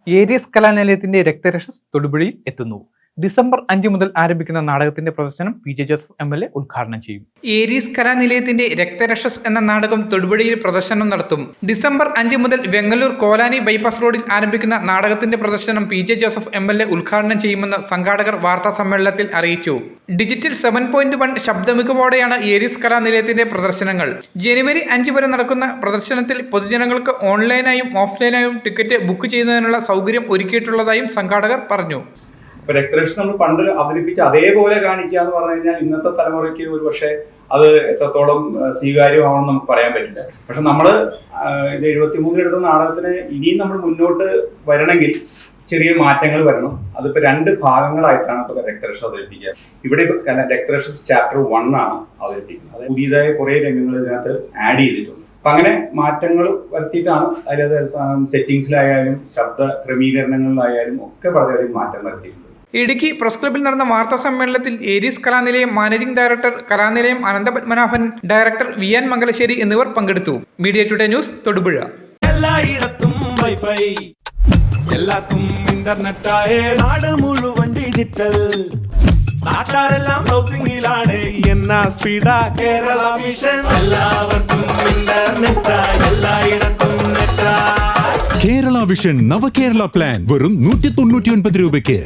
Aries കലാനിലയത്തിന്റെ രക്തരക്ഷസ് തൊടുപുഴയിൽ എത്തുന്നു. December 5 മുതൽ ആരംഭിക്കുന്ന നാടകത്തിന്റെ പ്രദർശനം പി ജെ ജോസഫ് MLA ഉദ്ഘാടനം ചെയ്യും. ഏരീസ് കലാനിലയത്തിന്റെ രക്തരക്ഷസ് എന്ന നാടകം തൊടുപുഴയിൽ പ്രദർശനം നടത്തും. ഡിസംബർ 5 മുതൽ വെങ്ങല്ലൂർ കോലാനി ബൈപ്പാസ് റോഡിൽ ആരംഭിക്കുന്ന നാടകത്തിന്റെ പ്രദർശനം പി ജെ ജോസഫ് MLA ഉദ്ഘാടനം ചെയ്യുമെന്ന് സംഘാടകർ വാർത്താ സമ്മേളനത്തിൽ അറിയിച്ചു. ഡിജിറ്റൽ 7.1 ശബ്ദമികവോടെയാണ് ഏരീസ് കലാനിലയത്തിന്റെ പ്രദർശനങ്ങൾ. ജനുവരി 5 വരെ നടക്കുന്ന പ്രദർശനത്തിൽ പൊതുജനങ്ങൾക്ക് ഓൺലൈനായും ഓഫ്ലൈനായും ടിക്കറ്റ് ബുക്ക് ചെയ്യുന്നതിനുള്ള സൗകര്യം ഒരുക്കിയിട്ടുള്ളതായും സംഘാടകർ പറഞ്ഞു. ഇപ്പൊ രക്തരക്ഷസ് നമ്മൾ പണ്ട് അവതരിപ്പിച്ച് അതേപോലെ കാണിക്കുക എന്ന് പറഞ്ഞു കഴിഞ്ഞാൽ ഇന്നത്തെ തലമുറയ്ക്ക് ഒരു പക്ഷേ അത് എത്രത്തോളം സ്വീകാര്യമാണെന്ന് നമുക്ക് പറയാൻ പറ്റില്ല. പക്ഷെ നമ്മള് ഇത് 73 എടുത്ത നാടകത്തിന് ഇനിയും നമ്മൾ മുന്നോട്ട് വരണമെങ്കിൽ ചെറിയ മാറ്റങ്ങൾ വരണം. അതിപ്പോ 2 ഭാഗങ്ങളായിട്ടാണ് ഇപ്പൊ രക്തരക്ഷസ് അവതരിപ്പിക്കുക. ഇവിടെ ഇപ്പൊ രക്തരക്ഷസ് ചാപ്റ്റർ 1 ആണ് അവതരിപ്പിക്കുന്നത്. അത് പുതിയതായ കുറെ രംഗങ്ങൾ ഇതിനകത്ത് ആഡ് ചെയ്തിട്ടുണ്ട്. അപ്പൊ അങ്ങനെ മാറ്റങ്ങൾ വരുത്തിയിട്ടാണ് അതായത് സെറ്റിംഗ്സിലായാലും ശബ്ദ ക്രമീകരണങ്ങളിലായാലും ഒക്കെ വളരെയധികം മാറ്റം വരുത്തിയിട്ടുണ്ട്. ഇടുക്കി പ്രസ് ക്ലബ്ബിൽ നടന്ന വാർത്താ സമ്മേളനത്തിൽ Aries Kalanilayam managing director, Kalanilayam Ananthapadmanabhan, director VN Mangalassery എന്നിവർ പങ്കെടുത്തു. Media today news Thodupuzha. എല്ലായിടത്തും വൈഫൈ, എല്ലാത്തും ഇന്റർനെറ്റായേ, നാട് മുഴുവൻ ഡിജിറ്റൽ. നാട്ടാരെല്ലാം ബ്രൗസിംഗിലാണ്, എന്നാ സ്പീഡാ കേരള വിഷൻ. എല്ലാവർക്കും ഇന്റർനെറ്റായി, എല്ലായിടത്തും നെറ്റായി. കേരള വിഷൻ നവകേരള പ്ലാൻ വെറും 199 രൂപയ്ക്ക്.